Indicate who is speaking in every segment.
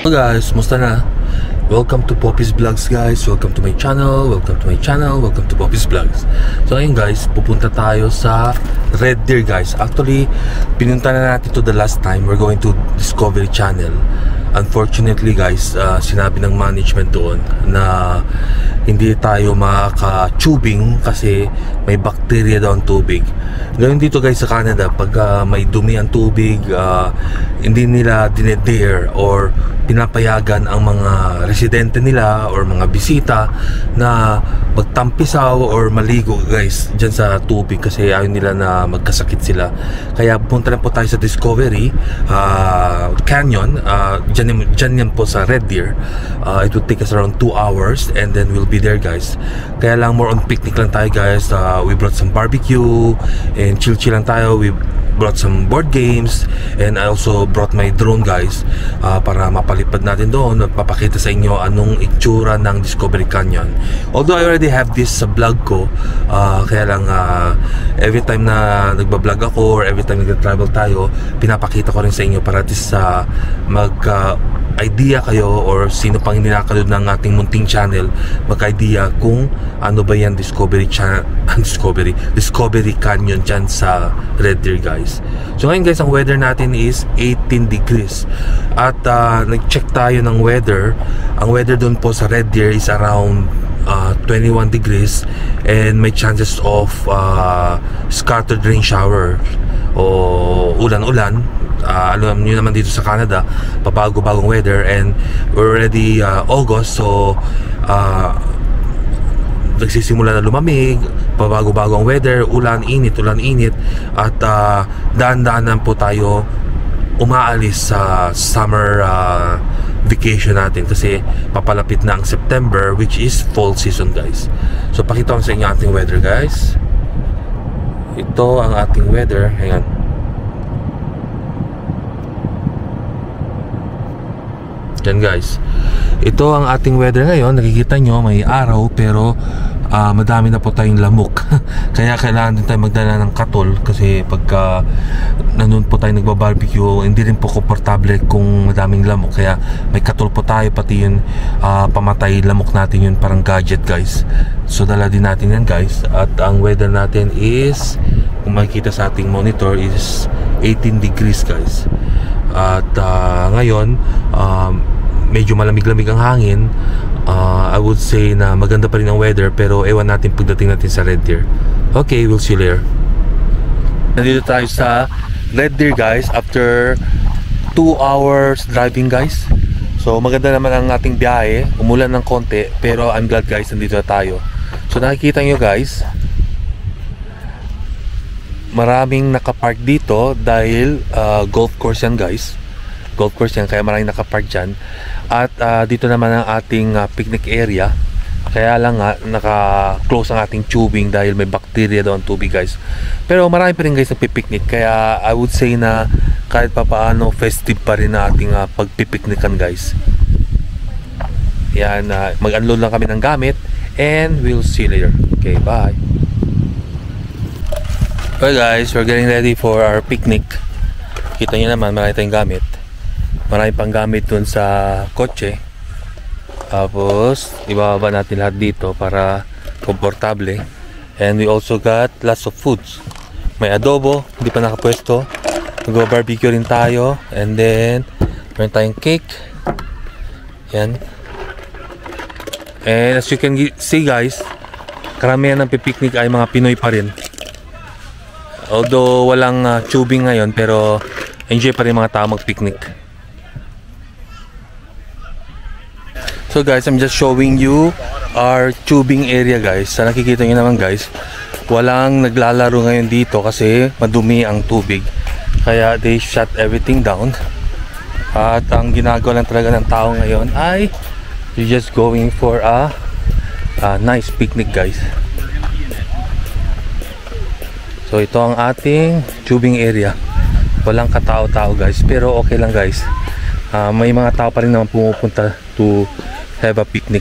Speaker 1: So guys, musta na? Welcome to Poppy's Vlogs guys. Welcome to my channel. Welcome to my channel. Welcome to Poppy's Vlogs. So ngayon guys, pupunta tayo sa Red Deer guys. Actually, pinunta na natin to the last time. We're going to Discovery Channel. Unfortunately guys, sinabi ng management doon na hindi tayo makaka-tubing kasi may bacteria daw ang tubig. Ngayon dito guys sa Canada, pag may dumi ang tubig, hindi nila dinedare or pinapayagan ang mga residente nila or mga bisita na magtampisaw or maligo guys dyan sa tubig kasi ayaw nila na magkasakit sila. Kaya punta lang po tayo sa Discovery Canyon. Dyan yan po sa Red Deer. It will take us around 2 hours and then we'll be there guys. Kaya lang more on picnic lang tayo guys. We brought some barbecue and chill lang tayo. We brought some board games and I also brought my drone guys para mapalipad natin doon at papakita sa inyo anong itsura ng Discovery Canyon. Although I already have this sa vlog ko, kaya lang every time na nagbablog ako or every time nag-travel tayo, pinapakita ko rin sa inyo para at least idea kayo or sino pang ninakalood ng ating munting channel mag-idea kung ano ba yan Discovery Canyon dyan sa Red Deer guys. So ngayon guys, ang weather natin is 18 degrees at nag-check tayo ng weather. Ang weather dun po sa Red Deer is around 21 degrees and may chances of scattered rain shower o ulan-ulan. Alam nyo naman dito sa Canada, pabago-bagong weather and we're already August, so nagsisimula na lumamig, pabago-bagong weather, ulan-init at daan-daanan po tayo umaalis sa summer vacation natin kasi papalapit na ang September, which is fall season guys. So pakita ko sa inyo ating weather guys. Ito ang ating weather. Hang on. Yan guys, ito ang ating weather ngayon. Nakikita nyo may araw pero madami na po tayong lamok. Kaya kailangan din tayo magdala ng katol kasi pagka nandun po tayo nagbabarbecue, hindi rin po komportable kung madaming lamok. Kaya may katol po tayo, pati yun pamatay lamok natin, yun parang gadget guys. So dala din natin yan guys. At ang weather natin is, kung makikita sa ating monitor, is 18 degrees guys. At ngayon medyo malamig-lamig ang hangin. I would say na maganda pa rin ang weather pero ewan natin pagdating natin sa Red Deer. Okay, we'll see you later. Nandito tayo sa Red Deer guys after 2 hours driving guys. So maganda naman ang ating biyahe. Umulan ng konti pero I'm glad guys nandito na tayo. So nakikita nyo guys, maraming nakapark dito dahil golf course yan guys. Golf course yan, kaya maraming nakapark dyan. At dito naman ang ating picnic area. Kaya lang naka-close ang ating tubing dahil may bacteria daw ang tubig guys. Pero marami pa rin guys nagpipiknik. Kaya I would say na kahit pa paano festive pa rin na ating pagpipiknikan guys. Yan, mag-unload lang kami ng gamit and we'll see you later. Okay, bye. Okay guys, we're getting ready for our picnic. Kita nyo naman, marami tayong gamit. Marami pang gamit dun sa kotse. Tapos ibababa natin lahat dito para komportable. And we also got lots of foods. May adobo, hindi pa nakapwesto. Mag-barbecue rin tayo. And then meron tayong cake. Yan. And as you can see guys, karamihan ng pipiknik ay mga Pinoy pa rin. Although walang tubing ngayon, pero enjoy pa rin mga tao mag-picnic. So guys, I'm just showing you our tubing area guys. Sa nakikita nyo naman guys, walang naglalaro ngayon dito kasi madumi ang tubig. Kaya they shut everything down. At ang ginagawa lang talaga ng tao ngayon ay you're just going for a nice picnic guys. So ito ang ating tubing area. Walang katao-tao guys, pero okay lang guys. May mga tao pa rin naman pumupunta to have a picnic.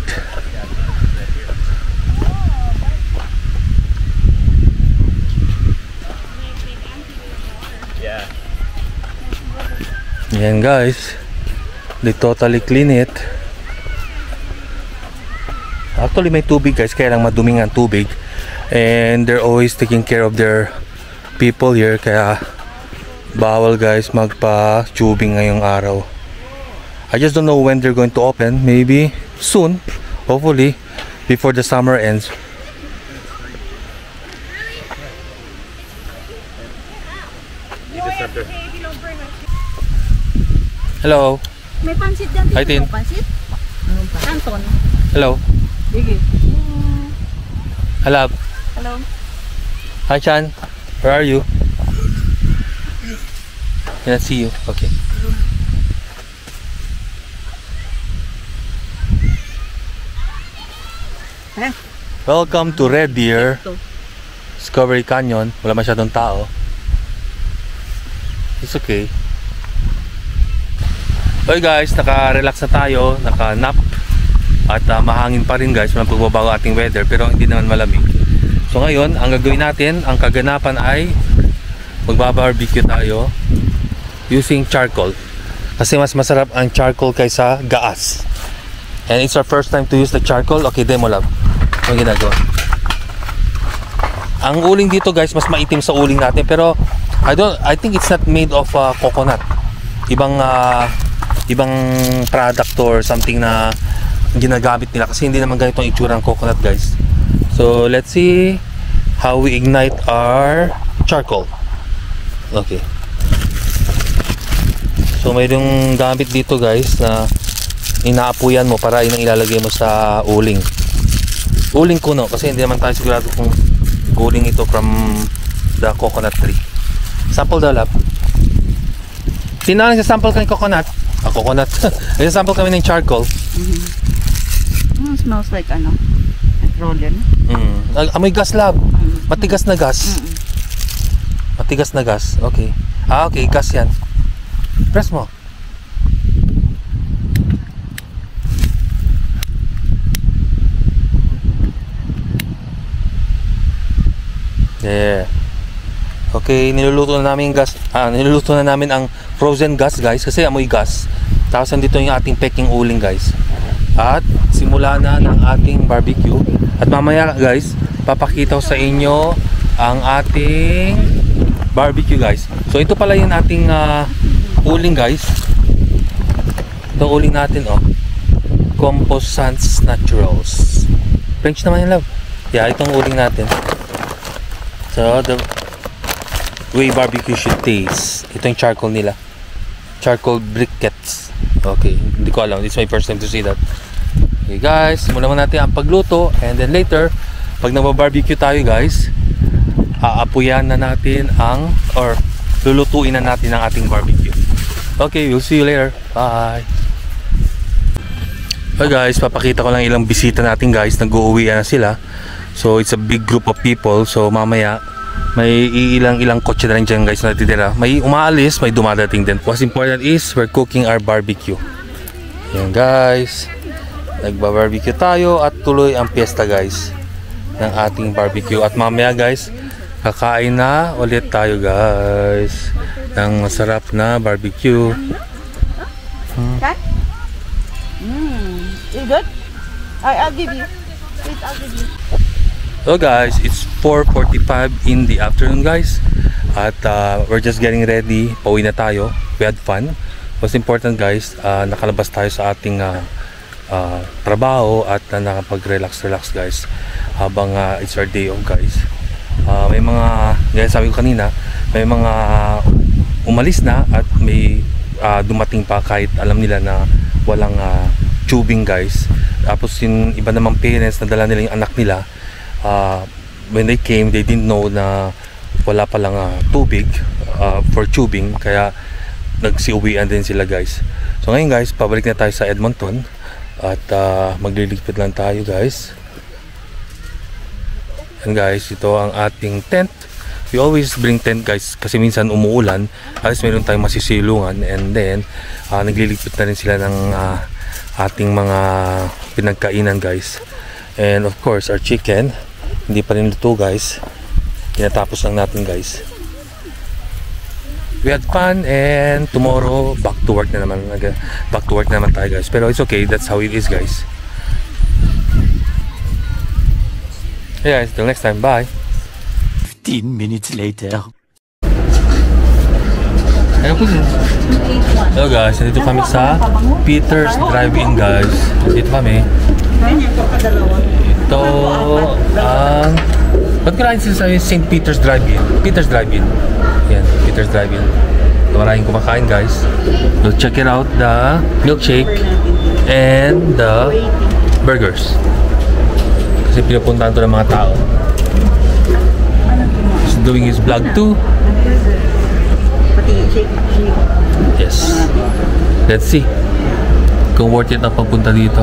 Speaker 1: Yan guys, They totally clean it. Actually may tubig guys, kaya lang maduming ang tubig. And they're always taking care of their people here, kaya bawal guys magpa-tubing ngayong araw. I just don't know when they're going to open. Maybe soon, hopefully before the summer ends. Hello.
Speaker 2: May pansit dyan dito.
Speaker 1: Hi, Tin.
Speaker 2: Pansit? Canton.
Speaker 1: Hello.
Speaker 2: Sige.
Speaker 1: Hello.
Speaker 2: Hello.
Speaker 1: Hi Chan. Where are you? Can I see you? Okay. Welcome to Red Deer Discovery Canyon. Wala masyadong tao. It's okay. Okay guys, naka-relax na tayo, naka-nap. At mahangin pa rin guys, walang pagbabago ating weather, pero hindi naman malamig. So ngayon, ang gagawin natin, ang kaganapan ay magba-barbecue tayo using charcoal. Kasi mas masarap ang charcoal kaysa gas. And it's our first time to use the charcoal. Okay, demo lab. Ang ginagawa. Ang uling dito guys, mas maitim sa uling natin, pero I think it's not made of coconut. Ibang product or something na ginagamit nila, kasi hindi naman ganito ang itsura ng coconut guys. So let's see how we ignite our charcoal. Okay. So mayroong gamit dito guys na inaapuyan mo para yun ang ilalagay mo sa uling. Uling kuno, kasi hindi naman tayo sigurado kung uling ito from the coconut tree. Sample daw lab. Sino ang sample kami coconut? Coconut. Sample kami ng charcoal.
Speaker 2: Smells like petroleum.
Speaker 1: Amoy gas lab. Matigas na gas. Matigas na gas. Okay. Okay, gas yan. Press mo. Yeah. Okay, niluluto na namin gas. Niluluto na namin ang frozen gas guys, kasi amoy gas. Tapos nandito yung ating peking uling guys. At simula na ng ating barbecue. At mamaya guys, papakita ko sa inyo ang ating barbecue guys. So ito pala yung ating uling guys. Itong uling natin Composants Naturals. French naman yung love. Yeah, itong uling natin. So the way barbecue should taste. Ito yung charcoal nila. Charcoal briquettes. Okay, hindi ko alam. This is my first time to see that. Okay guys, simulan natin ang pagluto. And then later, pag nababarbecue tayo guys, aapuyan na natin or lulutuin na natin ang ating barbecue. Okay, we'll see you later. Bye! Okay guys, papakita ko lang ilang bisita natin guys. Nag-uuwi na sila. So it's a big group of people. So mamaya, may ilang kotse na rin dyan guys na natitira. May umaalis, may dumadating din. What's important is we're cooking our barbecue. Yan guys, nagba-barbecue tayo at tuloy ang piyesta guys ng ating barbecue. At mamaya guys, kakain na ulit tayo guys ng masarap na barbecue.
Speaker 2: You good? I'll give you. Wait, I'll give you.
Speaker 1: So guys, it's 4:45 in the afternoon guys. At we're just getting ready. Pauwi na tayo. We had fun. What's important guys, nakalabas tayo sa ating trabaho at nakapag-relax guys habang it's our day off guys. May mga, gaya sabi ko kanina, may mga umalis na at may dumating pa kahit alam nila na walang tubing guys. Tapos yung iba namang parents na dala nila yung anak nila, when they came, they didn't know na wala palang tubig for tubing, kaya nagsiuwian din sila guys. So ngayon guys, pabalik na tayo sa Edmonton at magliligpit lang tayo guys. And guys, ito ang ating tent. We always bring tent guys kasi minsan umuulan, at least meron tayong masisilungan. And then nagliligpit na rin sila ng ating mga pinagkainan guys. And of course our chicken hindi pa rin luto guys, tinatapos lang natin guys. we had fun, and tomorrow back to work na naman. Back to work na naman tayo, guys. Pero it's okay, that's how it is, guys. Hey guys, till next time, bye.
Speaker 3: 15 minutes later.
Speaker 1: Hello guys, nandito kami sa Peter's Drive-In, guys. Nandito kami. Ito ang ba't ko lang sila sa St. Peter's Drive-In? Peter's Drive-In. Yan, Peter's Drive-In. Maraming kumakain, guys. So check it out, the milkshake and the burgers. Kasi pinupuntahan to ng mga tao. He's doing his vlog too. Yes. Let's see kung worth it na papunta dito.